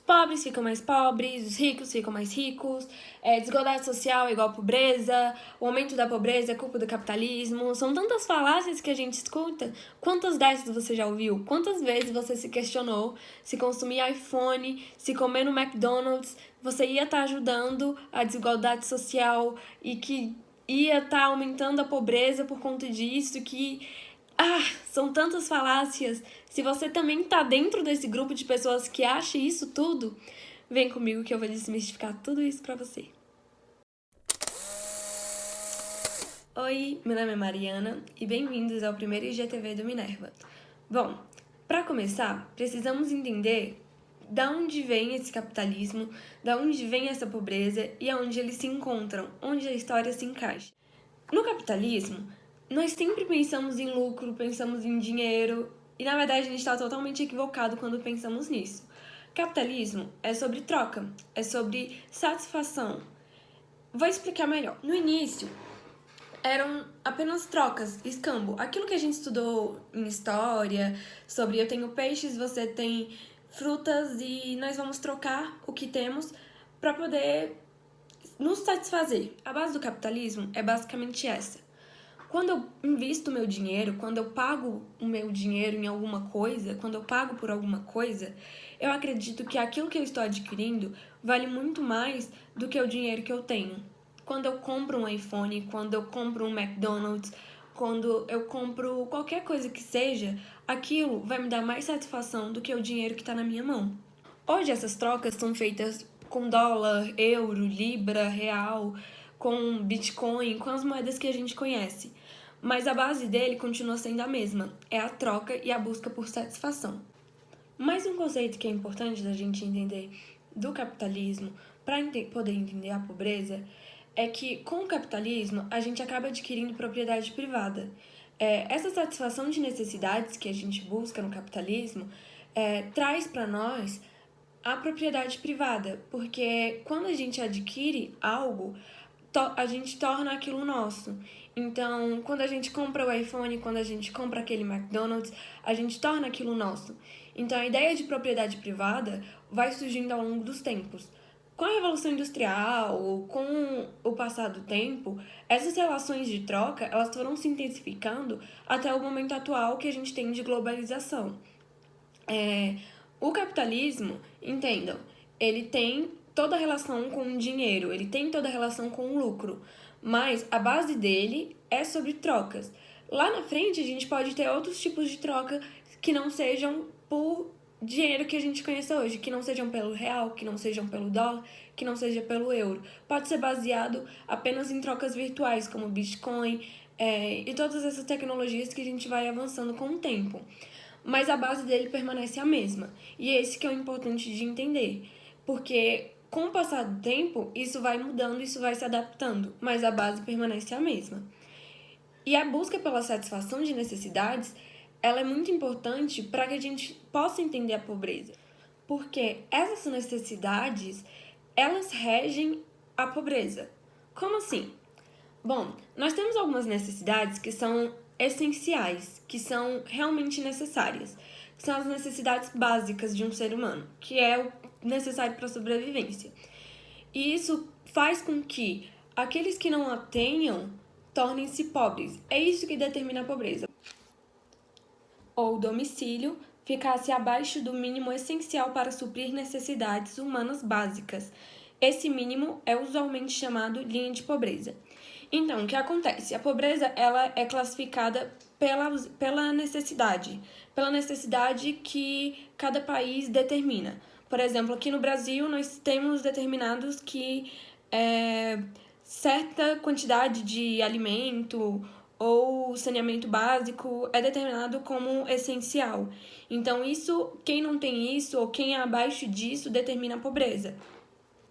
pobres ficam mais pobres, os ricos ficam mais ricos, desigualdade social é igual a pobreza, o aumento da pobreza é culpa do capitalismo. São tantas falácias que a gente escuta. Quantas dessas você já ouviu? Quantas vezes você se questionou se consumir iPhone, se comer no McDonald's, você ia estar ajudando a desigualdade social e que ia estar aumentando a pobreza por conta disso, são tantas falácias. Se você também tá dentro desse grupo de pessoas que acha isso tudo, vem comigo que eu vou desmistificar tudo isso pra você. Oi, meu nome é Mariana e bem-vindos ao primeiro IGTV do Minerva. Bom, para começar, precisamos entender da onde vem esse capitalismo, da onde vem essa pobreza e aonde eles se encontram, onde a história se encaixa. No capitalismo, nós sempre pensamos em lucro, pensamos em dinheiro, e na verdade a gente está totalmente equivocado quando pensamos nisso. Capitalismo é sobre troca, é sobre satisfação. Vou explicar melhor. No início, eram apenas trocas, escambo. Aquilo que a gente estudou em história, sobre eu tenho peixes, você tem frutas e nós vamos trocar o que temos para poder nos satisfazer. A base do capitalismo é basicamente essa. Quando eu invisto o meu dinheiro, quando eu pago o meu dinheiro em alguma coisa, quando eu pago por alguma coisa, eu acredito que aquilo que eu estou adquirindo vale muito mais do que o dinheiro que eu tenho. Quando eu compro um iPhone, quando eu compro um McDonald's, quando eu compro qualquer coisa que seja, aquilo vai me dar mais satisfação do que o dinheiro que está na minha mão. Hoje essas trocas são feitas com dólar, euro, libra, real, com Bitcoin, com as moedas que a gente conhece. Mas a base dele continua sendo a mesma, é a troca e a busca por satisfação. Mais um conceito que é importante da gente entender do capitalismo para poder entender a pobreza é que com o capitalismo a gente acaba adquirindo propriedade privada. Essa satisfação de necessidades que a gente busca no capitalismo traz para nós a propriedade privada, porque quando a gente adquire algo, a gente torna aquilo nosso. Então, quando a gente compra o iPhone, quando a gente compra aquele McDonald's, a gente torna aquilo nosso. Então, a ideia de propriedade privada vai surgindo ao longo dos tempos. Com a Revolução Industrial, com o passar do tempo, essas relações de troca elas foram se intensificando até o momento atual que a gente tem de globalização. O capitalismo, entendam, ele tem toda a relação com o dinheiro, ele tem toda a relação com o lucro, mas a base dele é sobre trocas. Lá na frente, a gente pode ter outros tipos de troca que não sejam por dinheiro que a gente conhece hoje, que não sejam pelo real, que não sejam pelo dólar, que não seja pelo euro. Pode ser baseado apenas em trocas virtuais, como Bitcoin, e todas essas tecnologias que a gente vai avançando com o tempo. Mas a base dele permanece a mesma. E esse que é o importante de entender. Porque com o passar do tempo, isso vai mudando, isso vai se adaptando, mas a base permanece a mesma. E a busca pela satisfação de necessidades, ela é muito importante para que a gente possa entender a pobreza. Porque essas necessidades, elas regem a pobreza. Como assim? Bom, nós temos algumas necessidades que são essenciais, que são realmente necessárias, que são as necessidades básicas de um ser humano, que é o necessário para a sobrevivência. E isso faz com que aqueles que não a tenham tornem-se pobres. É isso que determina a pobreza. Ou o domicílio ficasse abaixo do mínimo essencial para suprir necessidades humanas básicas. Esse mínimo é usualmente chamado linha de pobreza. Então, o que acontece? A pobreza ela é classificada pela necessidade que cada país determina. Por exemplo, aqui no Brasil, nós temos determinados que certa quantidade de alimento ou saneamento básico é determinado como essencial. Então, quem não tem isso ou quem é abaixo disso determina a pobreza.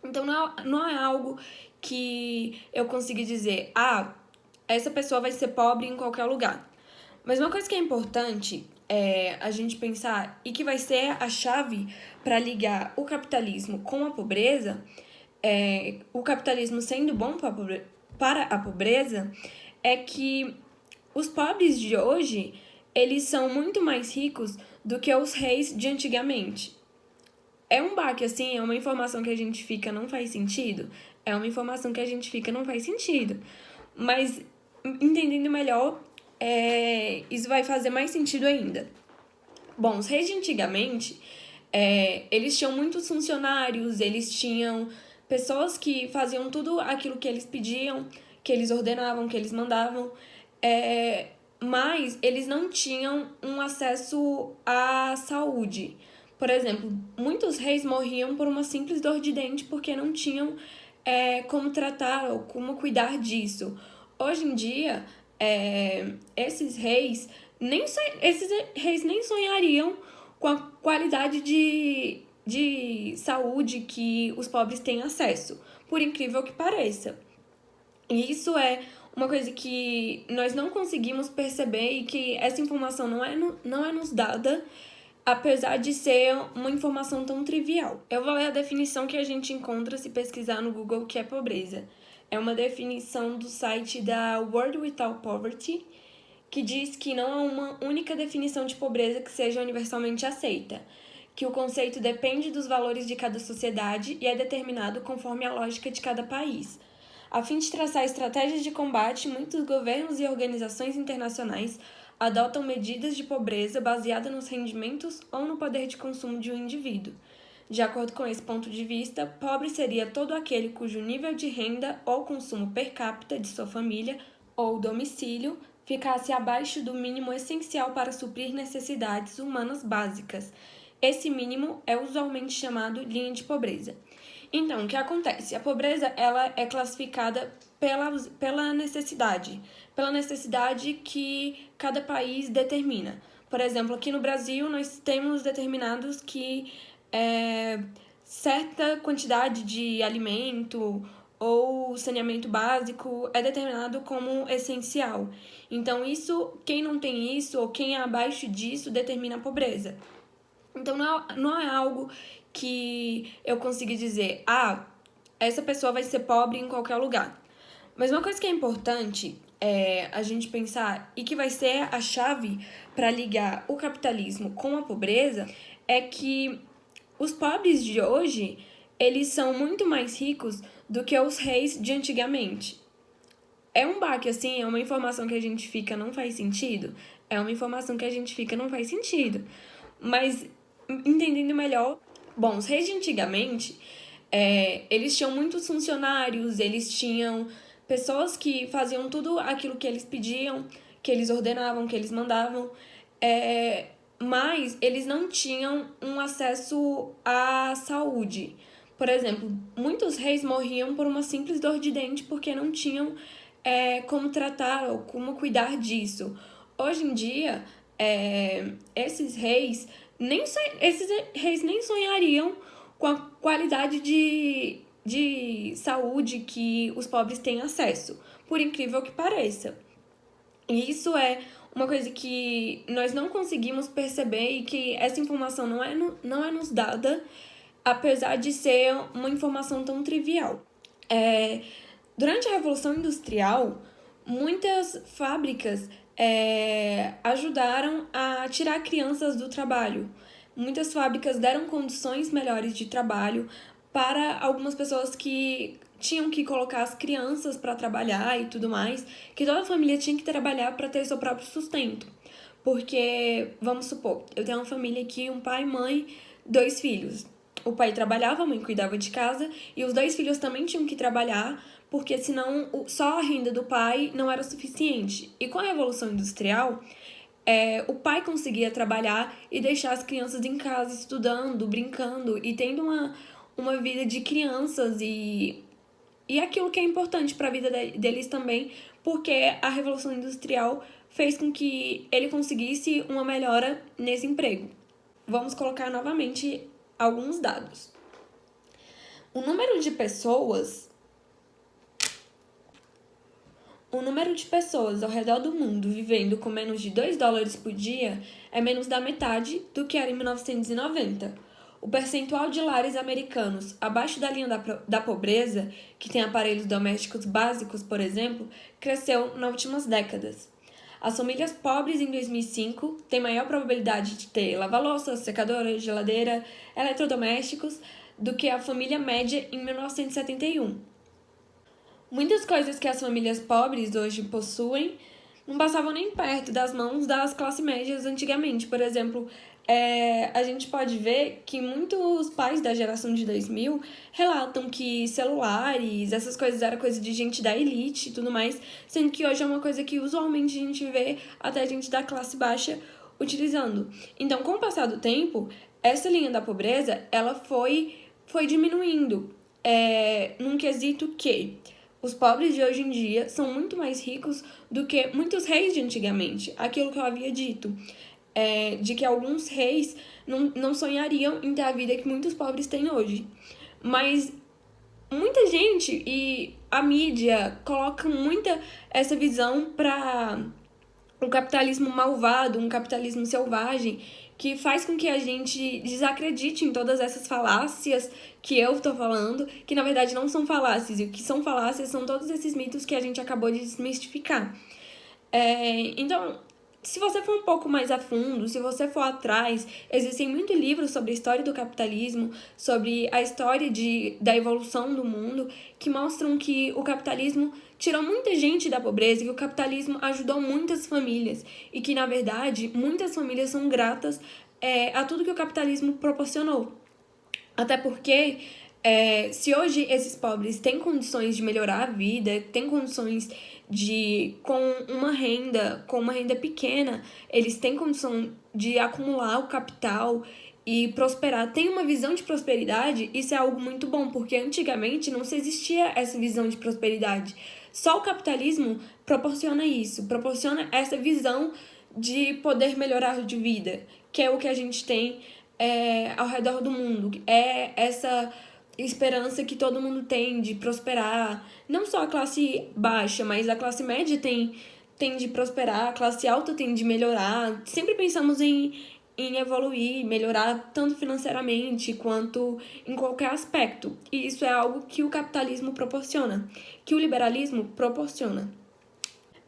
Então, não é algo que eu consiga dizer, essa pessoa vai ser pobre em qualquer lugar. Mas uma coisa que é importante é a gente pensar e que vai ser a chave para ligar o capitalismo com a pobreza, o capitalismo sendo bom para a pobreza, é que os pobres de hoje, eles são muito mais ricos do que os reis de antigamente. É um baque, assim, é uma informação que a gente fica, não faz sentido? É uma informação que a gente fica, não faz sentido. Mas, entendendo melhor, isso vai fazer mais sentido ainda. Bom, os reis de antigamente, eles tinham muitos funcionários, eles tinham pessoas que faziam tudo aquilo que eles pediam, que eles ordenavam, que eles mandavam, mas eles não tinham um acesso à saúde. Por exemplo, muitos reis morriam por uma simples dor de dente porque não tinham como tratar ou como cuidar disso. Hoje em dia, esses reis nem sonhariam com a qualidade de saúde que os pobres têm acesso, por incrível que pareça. E isso é uma coisa que nós não conseguimos perceber e que essa informação não é nos dada, apesar de ser uma informação tão trivial. Eu vou ler a definição que a gente encontra se pesquisar no Google, que é pobreza. É uma definição do site da World Without Poverty, que diz que não há uma única definição de pobreza que seja universalmente aceita, que o conceito depende dos valores de cada sociedade e é determinado conforme a lógica de cada país. A fim de traçar estratégias de combate, muitos governos e organizações internacionais adotam medidas de pobreza baseadas nos rendimentos ou no poder de consumo de um indivíduo. De acordo com esse ponto de vista, pobre seria todo aquele cujo nível de renda ou consumo per capita de sua família ou domicílio ficasse abaixo do mínimo essencial para suprir necessidades humanas básicas. Esse mínimo é usualmente chamado linha de pobreza. Então, o que acontece? A pobreza ela é classificada pela necessidade que cada país determina. Por exemplo, aqui no Brasil, nós temos determinados que certa quantidade de alimento ou saneamento básico é determinado como essencial. Então, quem não tem isso ou quem é abaixo disso determina a pobreza. Então, não é algo que eu consiga dizer, essa pessoa vai ser pobre em qualquer lugar. Mas uma coisa que é importante a gente pensar e que vai ser a chave para ligar o capitalismo com a pobreza é que os pobres de hoje, eles são muito mais ricos do que os reis de antigamente. É um baque, assim, é uma informação que a gente fica, não faz sentido? É uma informação que a gente fica, não faz sentido. Mas, entendendo melhor, bom, os reis de antigamente, eles tinham muitos funcionários, eles tinham pessoas que faziam tudo aquilo que eles pediam, que eles ordenavam, que eles mandavam, mas eles não tinham um acesso à saúde. Por exemplo, muitos reis morriam por uma simples dor de dente porque não tinham como tratar ou como cuidar disso. Hoje em dia, esses reis nem sonhariam com a qualidade de saúde que os pobres têm acesso, por incrível que pareça. E isso é uma coisa que nós não conseguimos perceber e que essa informação não é nos dada, apesar de ser uma informação tão trivial. Durante a Revolução Industrial, muitas fábricas ajudaram a tirar crianças do trabalho. Muitas fábricas deram condições melhores de trabalho para algumas pessoas que tinham que colocar as crianças para trabalhar e tudo mais, que toda a família tinha que trabalhar para ter seu próprio sustento. Porque, vamos supor, eu tenho uma família aqui, um pai, mãe, 2 filhos. O pai trabalhava, a mãe cuidava de casa, e os 2 filhos também tinham que trabalhar, porque senão só a renda do pai não era suficiente. E com a Revolução Industrial, o pai conseguia trabalhar e deixar as crianças em casa estudando, brincando e tendo uma vida de crianças e aquilo que é importante para a vida deles também, porque a Revolução Industrial fez com que ele conseguisse uma melhora nesse emprego. Vamos colocar novamente alguns dados. O número de pessoas ao redor do mundo vivendo com menos de $2 por dia é menos da metade do que era em 1990. O percentual de lares americanos abaixo da linha da pobreza, que tem aparelhos domésticos básicos, por exemplo, cresceu nas últimas décadas. As famílias pobres em 2005 têm maior probabilidade de ter lava-louça, secadora, geladeira, eletrodomésticos do que a família média em 1971. Muitas coisas que as famílias pobres hoje possuem não passavam nem perto das mãos das classes médias antigamente. Por exemplo, a gente pode ver que muitos pais da geração de 2000 relatam que celulares, essas coisas eram coisa de gente da elite e tudo mais, sendo que hoje é uma coisa que usualmente a gente vê até gente da classe baixa utilizando. Então, com o passar do tempo, essa linha da pobreza, ela foi diminuindo, num quesito que os pobres de hoje em dia são muito mais ricos do que muitos reis de antigamente. Aquilo que eu havia dito, de que alguns reis não sonhariam em ter a vida que muitos pobres têm hoje. Mas muita gente e a mídia coloca muita essa visão para um capitalismo malvado, um capitalismo selvagem, que faz com que a gente desacredite em todas essas falácias que eu tô falando, que na verdade não são falácias, e o que são falácias são todos esses mitos que a gente acabou de desmistificar. Então, se você for um pouco mais a fundo, se você for atrás, existem muitos livros sobre a história do capitalismo, sobre a história da evolução do mundo, que mostram que o capitalismo tirou muita gente da pobreza, que o capitalismo ajudou muitas famílias e que, na verdade, muitas famílias são gratas a tudo que o capitalismo proporcionou. Até porque, se hoje esses pobres têm condições de melhorar a vida, têm condições com uma renda pequena, eles têm condição de acumular o capital e prosperar, tem uma visão de prosperidade, isso é algo muito bom, porque antigamente não se existia essa visão de prosperidade. Só o capitalismo proporciona isso, proporciona essa visão de poder melhorar de vida, que é o que a gente tem ao redor do mundo. É essa esperança que todo mundo tem de prosperar. Não só a classe baixa, mas a classe média tem de prosperar, a classe alta tem de melhorar. Sempre pensamos em evoluir, melhorar tanto financeiramente quanto em qualquer aspecto. E isso é algo que o capitalismo proporciona, que o liberalismo proporciona.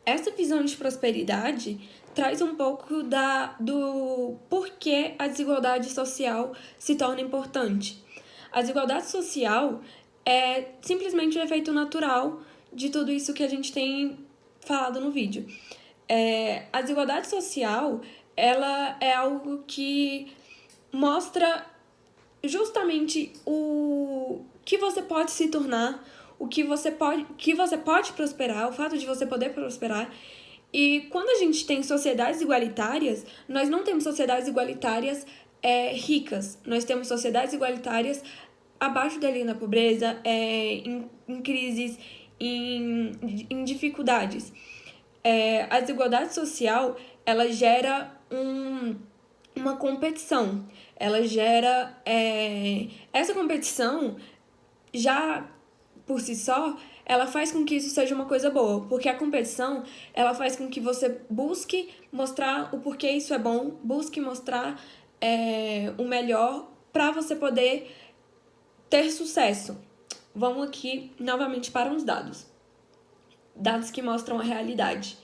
Essa visão de prosperidade traz um pouco do porquê a desigualdade social se torna importante. A desigualdade social é simplesmente um efeito natural de tudo isso que a gente tem falado no vídeo. A desigualdade social, ela é algo que mostra justamente o que você pode se tornar, o que você pode prosperar, o fato de você poder prosperar. E quando a gente tem sociedades igualitárias, nós não temos sociedades igualitárias ricas, nós temos sociedades igualitárias abaixo da linha da pobreza, em crises, em dificuldades. A desigualdade social, ela gera uma competição, ela gera essa competição já por si só, ela faz com que isso seja uma coisa boa, porque a competição, ela faz com que você busque mostrar o porquê isso é bom, busque mostrar o melhor para você poder ter sucesso. Vamos aqui novamente para uns dados. Dados que mostram a realidade.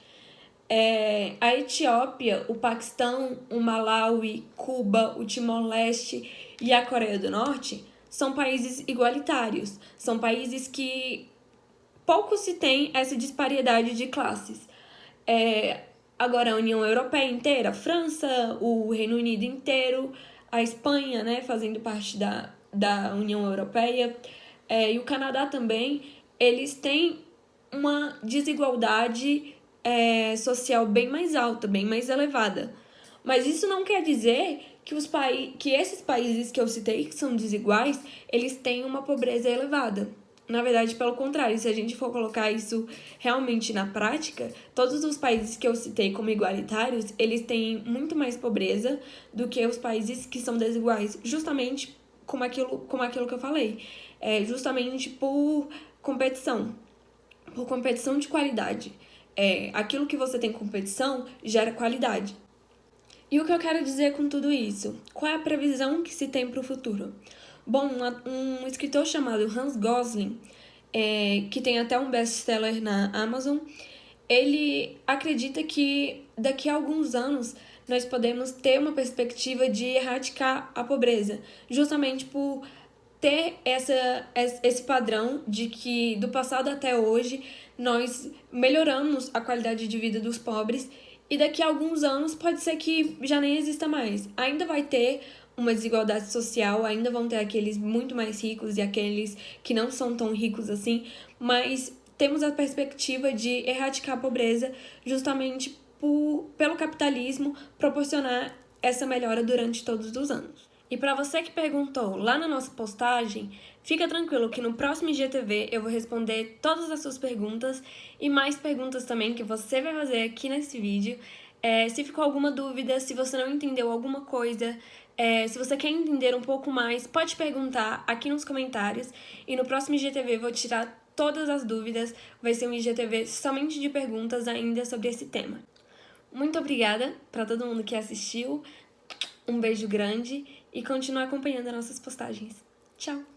A Etiópia, o Paquistão, o Malawi, Cuba, o Timor-Leste e a Coreia do Norte são países igualitários. São países que pouco se tem essa disparidade de classes. Agora, a União Europeia inteira, a França, o Reino Unido inteiro, a Espanha, né, fazendo parte da União Europeia, e o Canadá também, eles têm uma desigualdade social bem mais alta, bem mais elevada. Mas isso não quer dizer que esses países que eu citei, que são desiguais, eles têm uma pobreza elevada. Na verdade, pelo contrário, se a gente for colocar isso realmente na prática, todos os países que eu citei como igualitários, eles têm muito mais pobreza do que os países que são desiguais, justamente como aquilo que eu falei. Justamente por competição de qualidade. Aquilo que você tem competição gera qualidade. E o que eu quero dizer com tudo isso? Qual é a previsão que se tem para o futuro? Bom, um escritor chamado Hans Gosling, que tem até um best-seller na Amazon, ele acredita que daqui a alguns anos nós podemos ter uma perspectiva de erradicar a pobreza, justamente por ter esse padrão de que do passado até hoje nós melhoramos a qualidade de vida dos pobres e daqui a alguns anos pode ser que já nem exista mais. Ainda vai ter uma desigualdade social, ainda vão ter aqueles muito mais ricos e aqueles que não são tão ricos assim, mas temos a perspectiva de erradicar a pobreza justamente pelo capitalismo proporcionar essa melhora durante todos os anos. E para você que perguntou lá na nossa postagem, fica tranquilo que no próximo IGTV eu vou responder todas as suas perguntas e mais perguntas também que você vai fazer aqui nesse vídeo. Se ficou alguma dúvida, se você não entendeu alguma coisa, se você quer entender um pouco mais, pode perguntar aqui nos comentários e no próximo IGTV eu vou tirar todas as dúvidas. Vai ser um IGTV somente de perguntas ainda sobre esse tema. Muito obrigada para todo mundo que assistiu, um beijo grande e continue acompanhando as nossas postagens. Tchau!